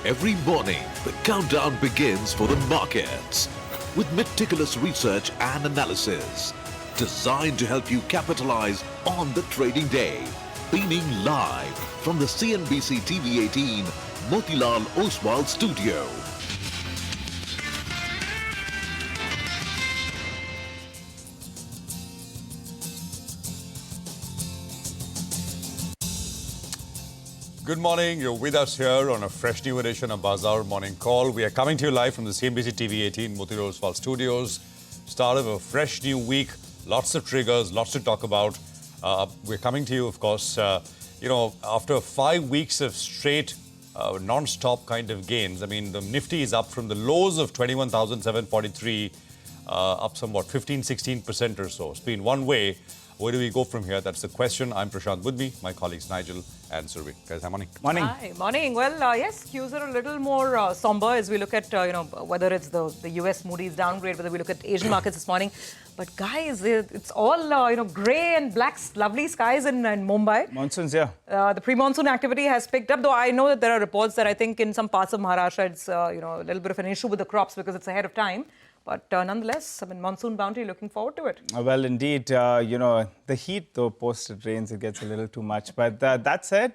Every morning, the countdown begins for the markets with meticulous research and analysis designed to help you capitalize on the trading day. Beaming live from the CNBC TV 18 Motilal Oswal studio. Good morning. You're with us here on a fresh new edition of Bazaar Morning Call. We are coming to you live from the CNBC TV 18 Motilal Oswal studios. Start of a fresh new week. Lots of triggers, lots to talk about. We're coming to you, of course, after 5 weeks of straight, non-stop kind of gains. I mean, the Nifty is up from the lows of 21,743, up somewhat 15-16% or so. It's been one way. Where do we go from here? That's the question. I'm Prashant with me, my colleagues Nigel and Survi. Guys, hi, morning. Morning. Hi, morning. Well, yes, cues are a little more somber as we look at, whether it's the US Moody's downgrade, whether we look at Asian markets this morning. But guys, it's all, grey and black, lovely skies in Mumbai. Monsoons, yeah. The pre-monsoon activity has picked up, though I know that there are reports that I think in some parts of Maharashtra, it's, a little bit of an issue with the crops because it's ahead of time. But nonetheless, I mean, monsoon bounty, looking forward to it. Well, indeed, the heat, though, post it rains, it gets a little too much. But that said,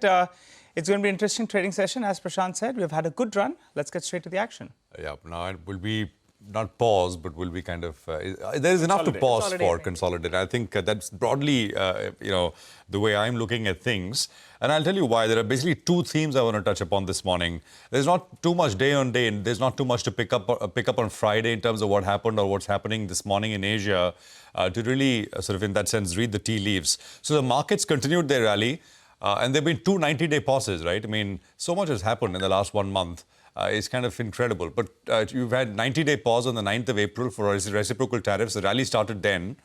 it's going to be an interesting trading session. As Prashant said, we've had a good run. Let's get straight to the action. Yeah, now it will be not pause, but will be kind of, there is enough to pause for consolidate. I think that's broadly, the way I'm looking at things. And I'll tell you why. There are basically two themes I want to touch upon this morning. There's not too much day on day, and there's not too much to pick up on Friday in terms of what happened or what's happening this morning in Asia to really sort of, in that sense, read the tea leaves. So the markets continued their rally, and there have been two 90-day pauses, right? I mean, so much has happened in the last 1 month. It's kind of incredible. But you've had 90-day pause on the 9th of April for reciprocal tariffs. The rally started then.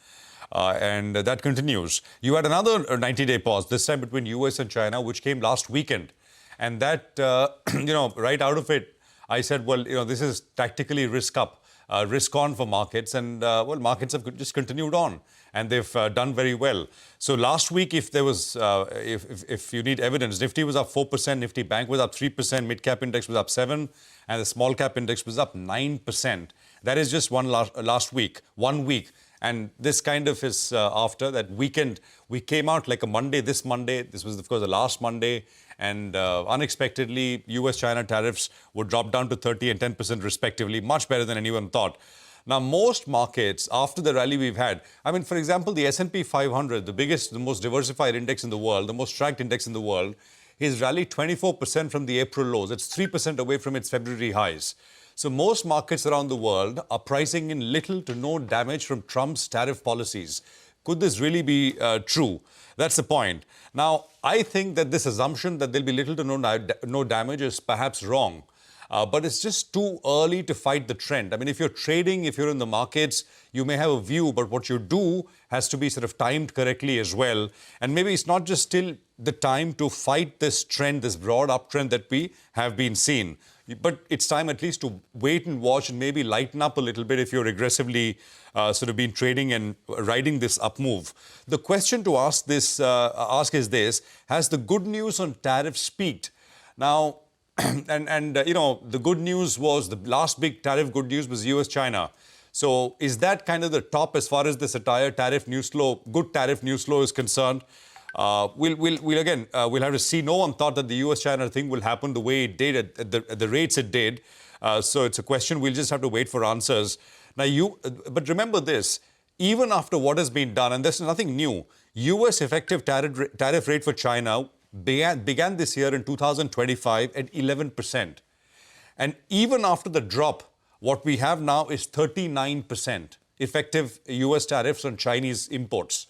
And that continues. You had another 90-day pause, this time between US and China, which came last weekend. And that, right out of it, I said, well, this is tactically risk on for markets. And, markets have just continued on. And they've done very well. So last week, if there was, if you need evidence, Nifty was up 4%, Nifty Bank was up 3%, mid-cap index was up 7%, and the small-cap index was up 9%. That is just last week, 1 week. And this kind of is after that weekend. We came out like a Monday, this Monday. This was, of course, the last Monday. And unexpectedly, US-China tariffs would drop down to 30 and 10% respectively, much better than anyone thought. Now, most markets, after the rally we've had, I mean, for example, the S&P 500, the biggest, the most diversified index in the world, the most tracked index in the world, has rallied 24% from the April lows. It's 3% away from its February highs. So most markets around the world are pricing in little to no damage from Trump's tariff policies. Could this really be true? That's the point. Now, I think that this assumption that there'll be little to no damage is perhaps wrong. But it's just too early to fight the trend. I mean, if you're trading, if you're in the markets, you may have a view, but what you do has to be sort of timed correctly as well. And maybe it's not just still the time to fight this trend, this broad uptrend that we have been seeing. But it's time at least to wait and watch and maybe lighten up a little bit if you're aggressively sort of been trading and riding this up move. The question to ask is this: has the good news on tariffs peaked? Now, the good news was, the last big tariff good news was US-China. So is that kind of the top as far as this entire tariff news flow, good tariff news flow is concerned? We'll have to see. No one thought that the US-China thing will happen the way it did at the rates it did. So it's a question we'll just have to wait for answers. Now, but remember this, even after what has been done, and there's nothing new, US effective tariff rate for China began this year in 2025 at 11%. And even after the drop, what we have now is 39% effective US tariffs on Chinese imports.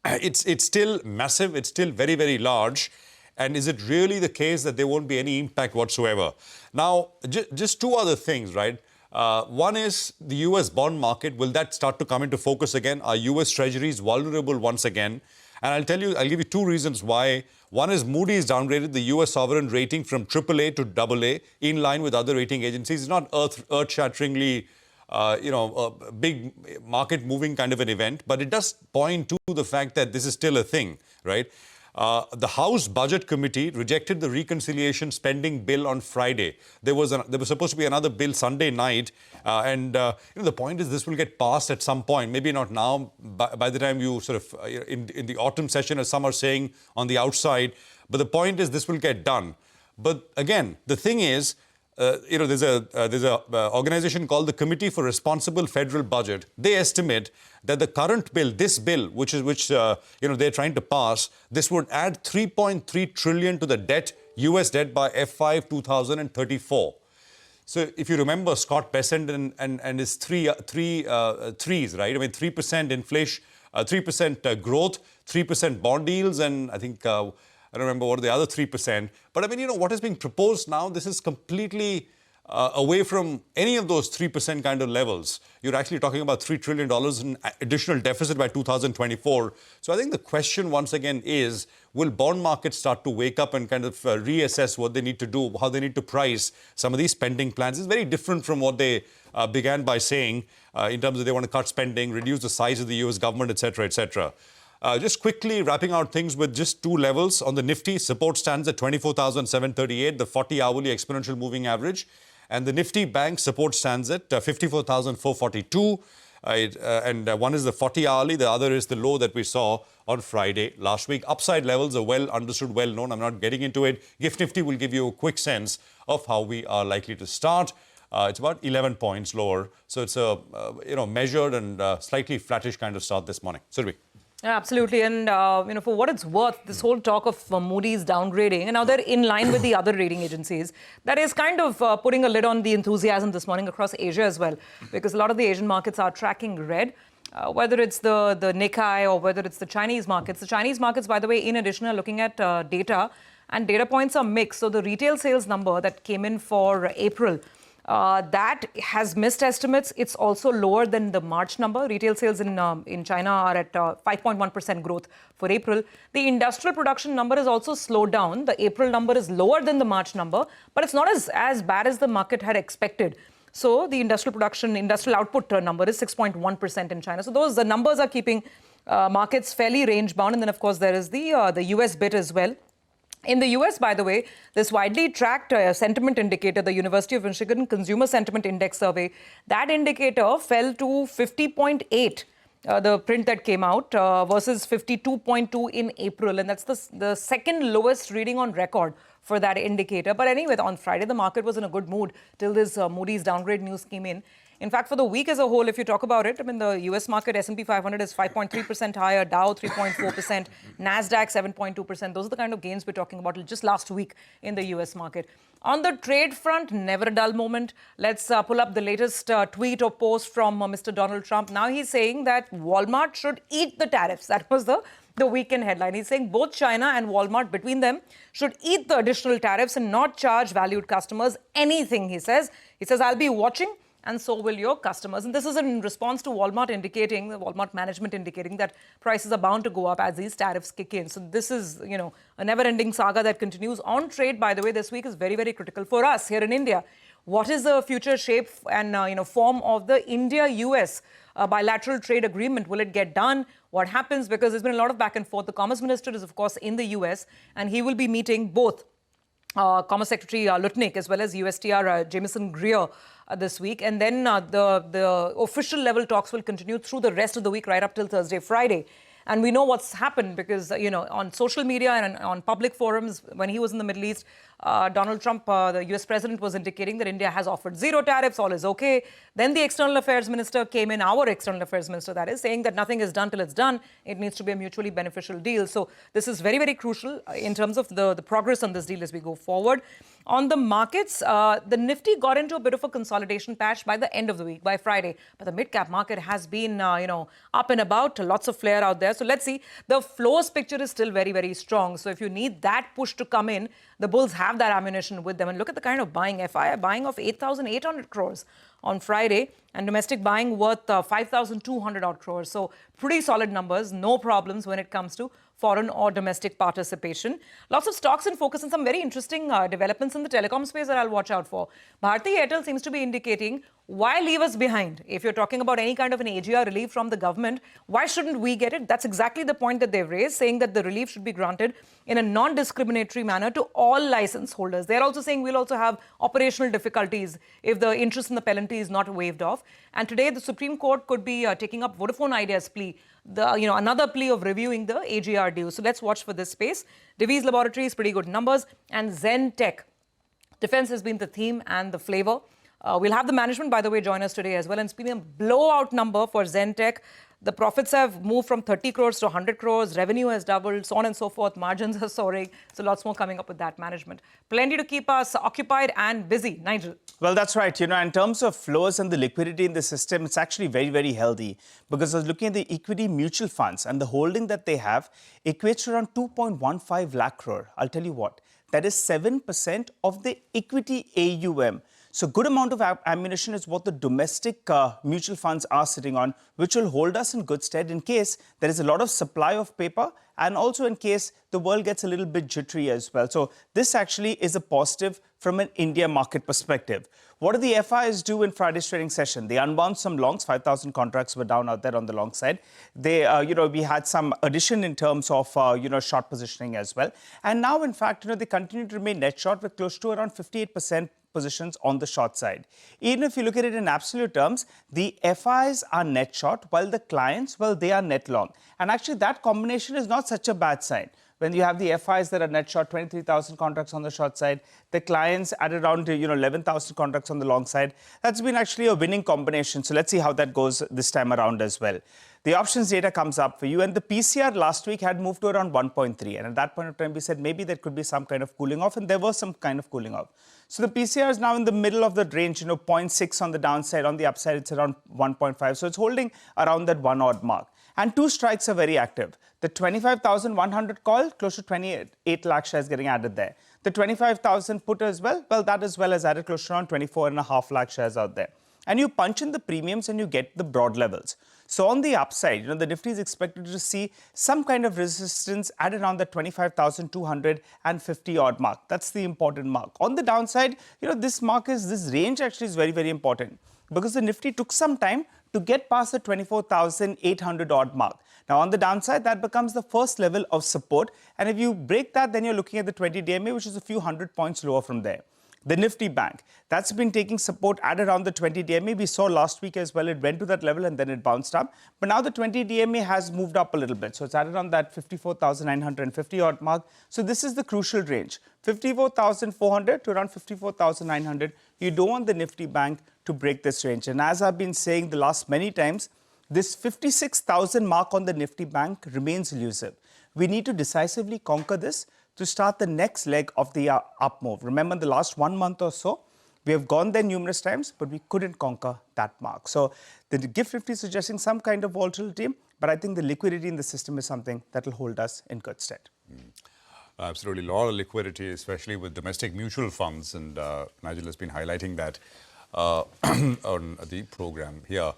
It's still massive. It's still very, very large. And is it really the case that there won't be any impact whatsoever? Now, just two other things, right? One is the US bond market. Will that start to come into focus again? Are US treasuries vulnerable once again? And I'll give you two reasons why. One is Moody's downgraded the US sovereign rating from AAA to AA in line with other rating agencies. It's not earth-shatteringly a big market-moving kind of an event, but it does point to the fact that this is still a thing, right? The House Budget Committee rejected the reconciliation spending bill on Friday. There was supposed to be another bill Sunday night, and the point is this will get passed at some point. Maybe not now. By the time you sort of in the autumn session, as some are saying on the outside. But the point is this will get done. But again, the thing is, there's a organization called the Committee for Responsible Federal Budget. They estimate that the current bill, this bill, which they're trying to pass, this would add 3.3 trillion to the debt, U.S. debt by F5 2034. So if you remember Scott Bessent and his threes, right? I mean, 3% inflation, 3% growth, 3% bond yields, and I think I don't remember what are the other 3%. But I mean, what is being proposed now, this is completely away from any of those 3% kind of levels. You're actually talking about $3 trillion in additional deficit by 2024. So I think the question once again is, will bond markets start to wake up and kind of reassess what they need to do, how they need to price some of these spending plans? It's very different from what they began by saying in terms of they want to cut spending, reduce the size of the US government, etc., etc. Just quickly wrapping out things with just two levels. On the Nifty, support stands at 24,738, the 40-hourly exponential moving average. And the Nifty Bank support stands at 54,442. And one is the 40-hourly, the other is the low that we saw on Friday last week. Upside levels are well understood, well known. I'm not getting into it. GIFT Nifty will give you a quick sense of how we are likely to start. It's about 11 points lower. So it's a measured and slightly flattish kind of start this morning. Surabhi. Yeah, absolutely. And, for what it's worth, this whole talk of Moody's downgrading, and now they're in line with the other rating agencies, that is kind of putting a lid on the enthusiasm this morning across Asia as well, because a lot of the Asian markets are tracking red, whether it's the Nikkei or whether it's the Chinese markets. The Chinese markets, by the way, in addition, are looking at data, and data points are mixed. So the retail sales number that came in for April, that has missed estimates. It's also lower than the March number. Retail sales in China are at 5.1% growth for April. The industrial production number is also slowed down. The April number is lower than the March number, but it's not as bad as the market had expected. So the industrial output number is 6.1% in China. So the numbers are keeping markets fairly range bound. And then, of course, there is the US bit as well. In the US, by the way, this widely tracked sentiment indicator, the University of Michigan Consumer Sentiment Index Survey, that indicator fell to 50.8, the print that came out, versus 52.2 in April. And that's the second lowest reading on record for that indicator. But anyway, on Friday, the market was in a good mood till this Moody's downgrade news came in. In fact, for the week as a whole, if you talk about it, I mean, the US market, S&P 500 is 5.3% higher, Dow 3.4%, Nasdaq 7.2%. Those are the kind of gains we're talking about just last week in the US market. On the trade front, never a dull moment. Let's pull up the latest tweet or post from Mr. Donald Trump. Now he's saying that Walmart should eat the tariffs. That was the weekend headline. He's saying both China and Walmart, between them, should eat the additional tariffs and not charge valued customers anything, he says. He says, I'll be watching, and so will your customers. And this is in response to the Walmart management indicating that prices are bound to go up as these tariffs kick in. So this is, a never-ending saga that continues. On trade, by the way, this week is very, very critical for us here in India. What is the future shape and, form of the India-US bilateral trade agreement? Will it get done? What happens? Because there's been a lot of back and forth. The Commerce Minister is, of course, in the US, and he will be meeting both Commerce Secretary Lutnick as well as USTR Jameson Greer this week. And then the official level talks will continue through the rest of the week, right up till Thursday, Friday. And we know what's happened because, on social media and on public forums, when he was in the Middle East, Donald Trump, the US president, was indicating that India has offered zero tariffs, all is okay. Then the external affairs minister came in, our external affairs minister, that is, saying that nothing is done till it's done. It needs to be a mutually beneficial deal. So this is very, very crucial in terms of the progress on this deal as we go forward. On the markets, the Nifty got into a bit of a consolidation patch by the end of the week, by Friday. But the mid-cap market has been, up and about, lots of flair out there. So let's see. The flows picture is still very, very strong. So if you need that push to come in, the bulls have that ammunition with them. And look at the kind of buying. FII buying of 8,800 crores on Friday, and domestic buying worth 5,200 odd crores. So pretty solid numbers, no problems when it comes to foreign or domestic participation. Lots of stocks in focus and some very interesting developments in the telecom space that I'll watch out for. Bharti Airtel seems to be indicating, why leave us behind? If you're talking about any kind of an AGR relief from the government, why shouldn't we get it? That's exactly the point that they've raised, saying that the relief should be granted in a non-discriminatory manner to all license holders. They're also saying we'll also have operational difficulties if the interest in the penalty is not waived off. And today, the Supreme Court could be taking up Vodafone Idea's plea, another plea of reviewing the AGR due. So let's watch for this space. Divi's Laboratories, pretty good numbers. And Zen Tech. Defense has been the theme and the flavor. We'll have the management, by the way, join us today as well. And it's been a blowout number for Zen Tech. The profits have moved from 30 crores to 100 crores. Revenue has doubled, so on and so forth. Margins are soaring. So lots more coming up with that management. Plenty to keep us occupied and busy. Nigel. Well, that's right. In terms of flows and the liquidity in the system, it's actually very, very healthy. Because I was looking at the equity mutual funds and the holding that they have equates to around 2.15 lakh crore. I'll tell you what, that is 7% of the equity AUM. So good amount of ammunition is what the domestic mutual funds are sitting on, which will hold us in good stead in case there is a lot of supply of paper and also in case the world gets a little bit jittery as well. So this actually is a positive from an India market perspective. What did the FIs do in Friday's trading session? They unwound some longs. 5,000 contracts were down out there on the long side. They, we had some addition in terms of, short positioning as well. And now, in fact, they continue to remain net short with close to around 58% positions on the short side. Even if you look at it in absolute terms, the FIs are net short while the clients, well, they are net long. And actually that combination is not such a bad sign. When you have the FIs that are net short, 23,000 contracts on the short side, the clients at around 11,000 contracts on the long side, that's been actually a winning combination. So let's see how that goes this time around as well. The options data comes up for you, and the PCR last week had moved to around 1.3. And at that point of time, we said maybe there could be some kind of cooling off, and there was some kind of cooling off. So the PCR is now in the middle of the range, 0.6 on the downside. On the upside, it's around 1.5. So it's holding around that 1 odd mark. And two strikes are very active. The 25,100 call, close to 28 lakh shares getting added there. The 25,000 put as well, that as well as added close to around 24.5 lakh shares out there. And you punch in the premiums and you get the broad levels. So on the upside, the Nifty is expected to see some kind of resistance at around the 25,250 odd mark. That's the important mark. On the downside, this range actually is very, very important because the Nifty took some time to get past the 24,800 odd mark. Now on the downside, that becomes the first level of support. And if you break that, then you're looking at the 20 DMA, which is a few hundred points lower from there. The Nifty Bank, that's been taking support at around the 20 DMA. We saw last week as well, it went to that level and then it bounced up. But now the 20 DMA has moved up a little bit. So it's at around that 54,950 odd mark. So this is the crucial range, 54,400 to around 54,900. You don't want the Nifty Bank to break this range. And as I've been saying the last many times, this 56,000 mark on the Nifty Bank remains elusive. We need to decisively conquer this to start the next leg of the up move. Remember, in the last 1 month or so, we have gone there numerous times, but we couldn't conquer that mark. So the GIFT Nifty is suggesting some kind of volatility, but I think the liquidity in the system is something that will hold us in good stead. Absolutely. A lot of liquidity, especially with domestic mutual funds, and Nigel has been highlighting that on the program here.